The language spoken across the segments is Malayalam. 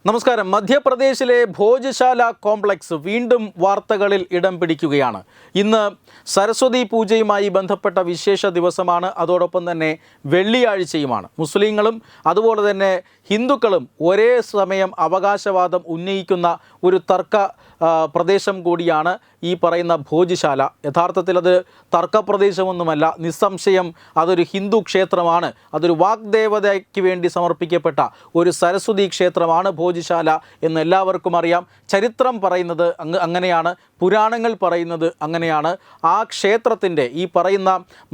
നമസ്കാരം. മധ്യപ്രദേശിലെ ഭോജശാല കോംപ്ലക്സ് വീണ്ടും വാർത്തകളിൽ ഇടം പിടിക്കുകയാണ്. ഇന്ന് സരസ്വതി പൂജയുമായി ബന്ധപ്പെട്ട വിശേഷ ദിവസമാണ്. അതോടൊപ്പം തന്നെ വെള്ളിയാഴ്ചയുമാണ്. മുസ്ലിങ്ങളും അതുപോലെ തന്നെ ഹിന്ദുക്കളും ഒരേ സമയം അവകാശവാദം ഉന്നയിക്കുന്ന ഒരു തർക്ക പ്രദേശം കൂടിയാണ് ഈ പറയുന്ന ഭോജശാല. യഥാർത്ഥത്തിൽ അത് തർക്കപ്രദേശമൊന്നുമല്ല, നിസ്സംശയം അതൊരു ഹിന്ദു ക്ഷേത്രമാണ്. അതൊരു വാഗ്ദേവതയ്ക്ക് വേണ്ടി സമർപ്പിക്കപ്പെട്ട ഒരു സരസ്വതി ക്ഷേത്രമാണ് ഭോജശാല എന്ന് എല്ലാവർക്കും അറിയാം. ചരിത്രം പറയുന്നത് അങ്ങനെയാണ്, പുരാണങ്ങൾ പറയുന്നത് അങ്ങനെയാണ്. ആ ക്ഷേത്രത്തിൻ്റെ ഈ പറയുന്ന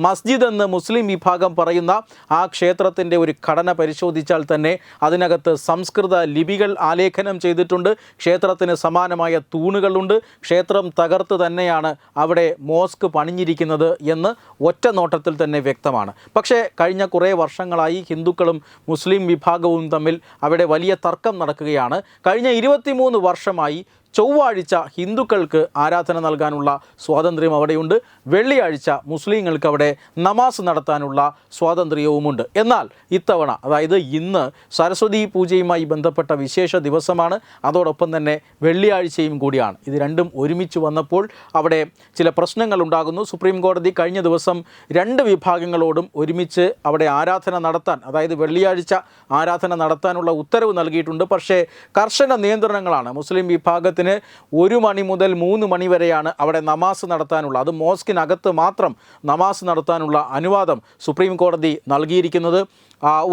മസ്ജിദ് എന്ന് മുസ്ലിം വിഭാഗം പറയുന്ന ആ ക്ഷേത്രത്തിൻ്റെ ഒരു ഘടന പരിശോധിച്ചാൽ തന്നെ അതിനകത്ത് സംസ്കൃത ലിപികൾ ആലേഖനം ചെയ്തിട്ടുണ്ട്. ക്ഷേത്രത്തിന് സമാനമായ തൂണുകളുണ്ട്. ക്ഷേത്രം തകർത്ത് തന്നെയാണ് അവിടെ മോസ്ക് പണിഞ്ഞിരിക്കുന്നത് എന്ന് ഒറ്റ നോട്ടത്തിൽ തന്നെ വ്യക്തമാണ്. പക്ഷേ കഴിഞ്ഞ കുറേ വർഷങ്ങളായി ഹിന്ദുക്കളും മുസ്ലിം വിഭാഗവും തമ്മിൽ അവിടെ വലിയ തർക്കം നടക്കുകയാണ്. കഴിഞ്ഞ 23 വർഷമായി ചൊവ്വാഴ്ച ഹിന്ദുക്കൾക്ക് ആരാധന നൽകാനുള്ള സ്വാതന്ത്ര്യം അവിടെയുണ്ട്. വെള്ളിയാഴ്ച മുസ്ലിങ്ങൾക്ക് അവിടെ നമാസ് നടത്താനുള്ള സ്വാതന്ത്ര്യവുമുണ്ട്. എന്നാൽ ഇത്തവണ, അതായത് ഇന്ന് സരസ്വതി പൂജയുമായി ബന്ധപ്പെട്ട വിശേഷ ദിവസമാണ്. അതോടൊപ്പം തന്നെ വെള്ളിയാഴ്ചയും കൂടിയാണ്. ഇത് രണ്ടും ഒരുമിച്ച് വന്നപ്പോൾ അവിടെ ചില പ്രശ്നങ്ങൾ ഉണ്ടാകുന്നു. സുപ്രീം കോടതി കഴിഞ്ഞ ദിവസം 2 വിഭാഗങ്ങളോടും ഒരുമിച്ച് അവിടെ ആരാധന നടത്താൻ, അതായത് വെള്ളിയാഴ്ച ആരാധന നടത്താനുള്ള ഉത്തരവ് നൽകിയിട്ടുണ്ട്. പക്ഷേ കർശന നിയന്ത്രണങ്ങളാണ്. മുസ്ലിം വിഭാഗത്തിന് 1 മണി മുതൽ 3 മണി വരെയാണ് അവിടെ നമാസ് നടത്താനുള്ള, അത് മോസ്കിനകത്ത് മാത്രം നമാസ് നടത്താനുള്ള അനുവാദം സുപ്രീം കോടതി നൽകിയിരിക്കുന്നത്.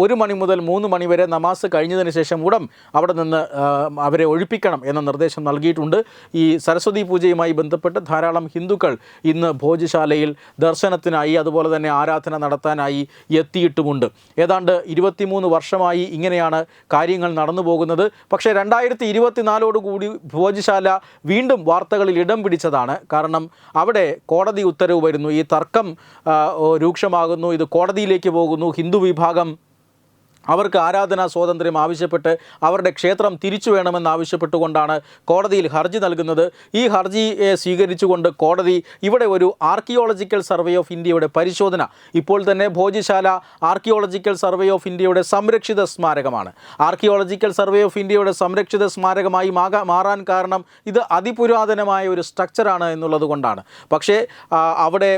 1 മണി മുതൽ 3 മണി വരെ നമാസ് കഴിഞ്ഞതിന് ശേഷം അവിടെ നിന്ന് അവരെ ഒഴിപ്പിക്കണം എന്ന നിർദ്ദേശം നൽകിയിട്ടുണ്ട്. ഈ സരസ്വതി പൂജയുമായി ബന്ധപ്പെട്ട് ധാരാളം ഹിന്ദുക്കൾ ഇന്ന് ഭോജശാലയിൽ ദർശനത്തിനായി അതുപോലെ തന്നെ ആരാധന നടത്താനായി എത്തിയിട്ടുമുണ്ട്. ഏതാണ്ട് 23 വർഷമായി ഇങ്ങനെയാണ് കാര്യങ്ങൾ നടന്നു പോകുന്നത്. പക്ഷേ 2024 ഭോജശാല വീണ്ടും വാർത്തകളിൽ ഇടം പിടിച്ചതാണ്. കാരണം അവിടെ കോടതി ഉത്തരവ് വരുന്നു. ഈ തർക്കം രൂക്ഷമാകുന്നു. ഇത് കോടതിയിലേക്ക് പോകുന്നു. ഹിന്ദു വിഭാഗം അവർക്ക് ആരാധനാ സ്വാതന്ത്ര്യം ആവശ്യപ്പെട്ട് അവരുടെ ക്ഷേത്രം തിരിച്ചു വേണമെന്നാവശ്യപ്പെട്ടുകൊണ്ടാണ് കോടതിയിൽ ഹർജി നൽകുന്നത്. ഈ ഹർജിയെ സ്വീകരിച്ചുകൊണ്ട് കോടതി ഇവിടെ ഒരു ആർക്കിയോളജിക്കൽ സർവേ ഓഫ് ഇന്ത്യയുടെ പരിശോധന, ഇപ്പോൾ തന്നെ ഭോജശാല ആർക്കിയോളജിക്കൽ സർവേ ഓഫ് ഇന്ത്യയുടെ സംരക്ഷിത സ്മാരകമാണ്. ആർക്കിയോളജിക്കൽ സർവേ ഓഫ് ഇന്ത്യയുടെ സംരക്ഷിത സ്മാരകമായി മാറാൻ കാരണം ഇത് അതിപുരാതനമായ ഒരു സ്ട്രക്ചറാണ് എന്നുള്ളത് കൊണ്ടാണ്. പക്ഷേ അവിടെ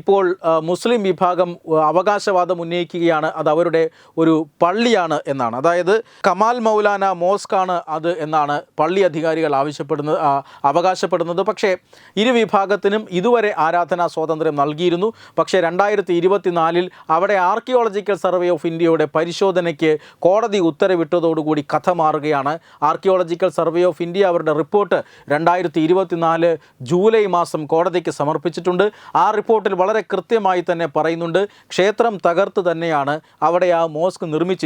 ഇപ്പോൾ മുസ്ലിം വിഭാഗം അവകാശവാദം ഉന്നയിക്കുകയാണ്. അത് അവരുടെ ഒരു പള്ളിയാണ് എന്നാണ്. അതായത് കമാൽ മൗലാന മോസ്കാണ് അത് എന്നാണ് പള്ളി അധികാരികൾ അവകാശപ്പെടുന്നത്. പക്ഷേ ഇരു വിഭാഗത്തിനും ഇതുവരെ ആരാധനാ സ്വാതന്ത്ര്യം നൽകിയിരുന്നു. പക്ഷേ 2024 അവിടെ ആർക്കിയോളജിക്കൽ സർവേ ഓഫ് ഇന്ത്യയുടെ പരിശോധനയ്ക്ക് കോടതി ഉത്തരവിട്ടതോടുകൂടി കഥ മാറുകയാണ്. ആർക്കിയോളജിക്കൽ സർവേ ഓഫ് ഇന്ത്യ അവരുടെ റിപ്പോർട്ട് 2024 ജൂലൈ മാസം കോടതിക്ക് സമർപ്പിച്ചിട്ടുണ്ട്. ആ റിപ്പോർട്ടിൽ വളരെ കൃത്യമായി തന്നെ പറയുന്നുണ്ട്, ക്ഷേത്രം തകർത്ത് തന്നെയാണ് അവിടെ ആ മോസ്ക് നിർമ്മിച്ചിരിക്കുന്നത്.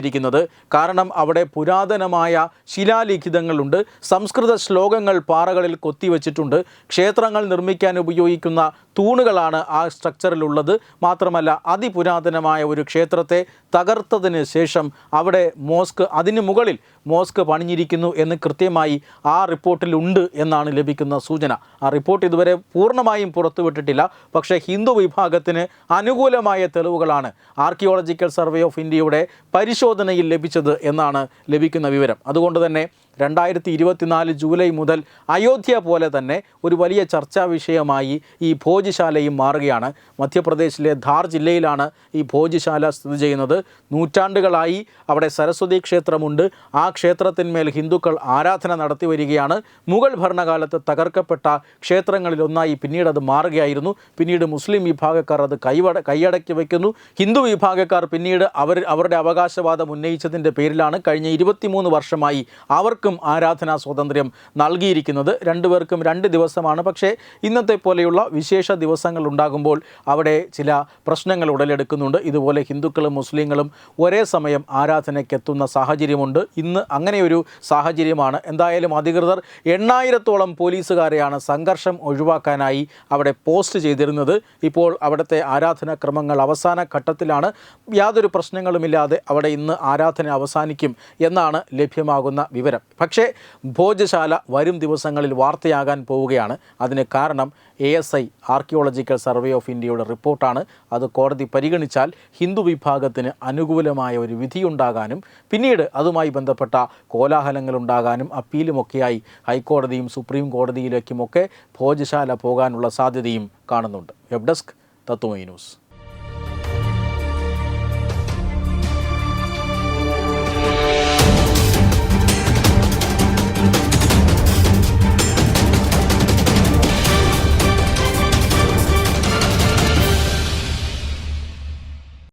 കാരണം അവിടെ പുരാതനമായ ശിലാലിഖിതങ്ങളുണ്ട്, സംസ്കൃത ശ്ലോകങ്ങൾ പാറകളിൽ കൊത്തിവെച്ചിട്ടുണ്ട്. ക്ഷേത്രങ്ങൾ നിർമ്മിക്കാൻ ഉപയോഗിക്കുന്ന തൂണുകളാണ് ആ സ്ട്രക്ചറിലുള്ളത്. മാത്രമല്ല അതിപുരാതനമായ ഒരു ക്ഷേത്രത്തെ തകർത്തതിന് ശേഷം അവിടെ മോസ്ക്, അതിന് മുകളിൽ മോസ്ക് പണിഞ്ഞിരിക്കുന്നു എന്ന് കൃത്യമായി ആ റിപ്പോർട്ടിലുണ്ട് എന്നാണ് ലഭിക്കുന്ന സൂചന. ആ റിപ്പോർട്ട് ഇതുവരെ പൂർണ്ണമായും പുറത്തുവിട്ടിട്ടില്ല. പക്ഷേ ഹിന്ദു വിഭാഗത്തിന് അനുകൂലമായ തെളിവുകളാണ് ആർക്കിയോളജിക്കൽ സർവേ ഓഫ് ഇന്ത്യയുടെ പരിശോധനയിൽ ലഭിച്ചത് എന്നാണ് ലഭിക്കുന്ന വിവരം. അതുകൊണ്ട് തന്നെ 2024 ജൂലൈ മുതൽ അയോധ്യ പോലെ തന്നെ ഒരു വലിയ ചർച്ചാ വിഷയമായി ഈ ഭോജശാലയും മാറുകയാണ്. മധ്യപ്രദേശിലെ ധാർ ജില്ലയിലാണ് ഈ ഭോജശാല സ്ഥിതി ചെയ്യുന്നത്. നൂറ്റാണ്ടുകളായി അവിടെ സരസ്വതി ക്ഷേത്രമുണ്ട്. ആ ക്ഷേത്രത്തിന്മേൽ ഹിന്ദുക്കൾ ആരാധന നടത്തി വരികയാണ്. മുഗൾ ഭരണകാലത്ത് തകർക്കപ്പെട്ട ക്ഷേത്രങ്ങളിലൊന്നായി പിന്നീട് അത് മാറുകയായിരുന്നു. പിന്നീട് മുസ്ലിം വിഭാഗക്കാർ അത് കൈയടക്കി വയ്ക്കുന്നു. ഹിന്ദു വിഭാഗക്കാർ പിന്നീട് അവരുടെ അവകാശവാദം ഉന്നയിച്ചതിൻ്റെ പേരിലാണ് കഴിഞ്ഞ 23 വർഷമായി അവർക്ക് ആരാധനാ സ്വാതന്ത്ര്യം നൽകിയിരിക്കുന്നത്. 2 പേർക്കും 2 ദിവസമാണ്. പക്ഷേ ഇന്നത്തെ പോലെയുള്ള വിശേഷ ദിവസങ്ങൾ ഉണ്ടാകുമ്പോൾ അവിടെ ചില പ്രശ്നങ്ങൾ ഉടലെടുക്കുന്നുണ്ട്. ഇതുപോലെ ഹിന്ദുക്കളും മുസ്ലിങ്ങളും ഒരേ സമയം ആരാധനയ്ക്കെത്തുന്ന സാഹചര്യമുണ്ട്. ഇന്ന് അങ്ങനെയൊരു സാഹചര്യമാണ്. എന്തായാലും അധികൃതർ 8000-ഓളം പോലീസുകാരെയാണ് സംഘർഷം ഒഴിവാക്കാനായി അവിടെ പോസ്റ്റ് ചെയ്തിരുന്നത്. ഇപ്പോൾ അവിടുത്തെ ആരാധനാക്രമങ്ങൾ അവസാന ഘട്ടത്തിലാണ്. യാതൊരു പ്രശ്നങ്ങളുമില്ലാതെ അവിടെ ഇന്ന് ആരാധന അവസാനിക്കും എന്നാണ് ലഭ്യമാകുന്ന വിവരം. പക്ഷേ ഭോജശാല വരും ദിവസങ്ങളിൽ വാർത്തയാകാൻ പോവുകയാണ്. അതിന് കാരണം ASI ആർക്കിയോളജിക്കൽ സർവേ ഓഫ് ഇന്ത്യയുടെ റിപ്പോർട്ടാണ്. അത് കോടതി പരിഗണിച്ചാൽ ഹിന്ദു വിഭാഗത്തിന് അനുകൂലമായ ഒരു വിധിയുണ്ടാകാനും പിന്നീട് അതുമായി ബന്ധപ്പെട്ട കോലാഹലങ്ങളുണ്ടാകാനും അപ്പീലുമൊക്കെയായി ഹൈക്കോടതിയും സുപ്രീം കോടതിയിലേക്കുമൊക്കെ ഭോജശാല പോകാനുള്ള സാധ്യതയും കാണുന്നുണ്ട്. Web desk Tatwamayi news.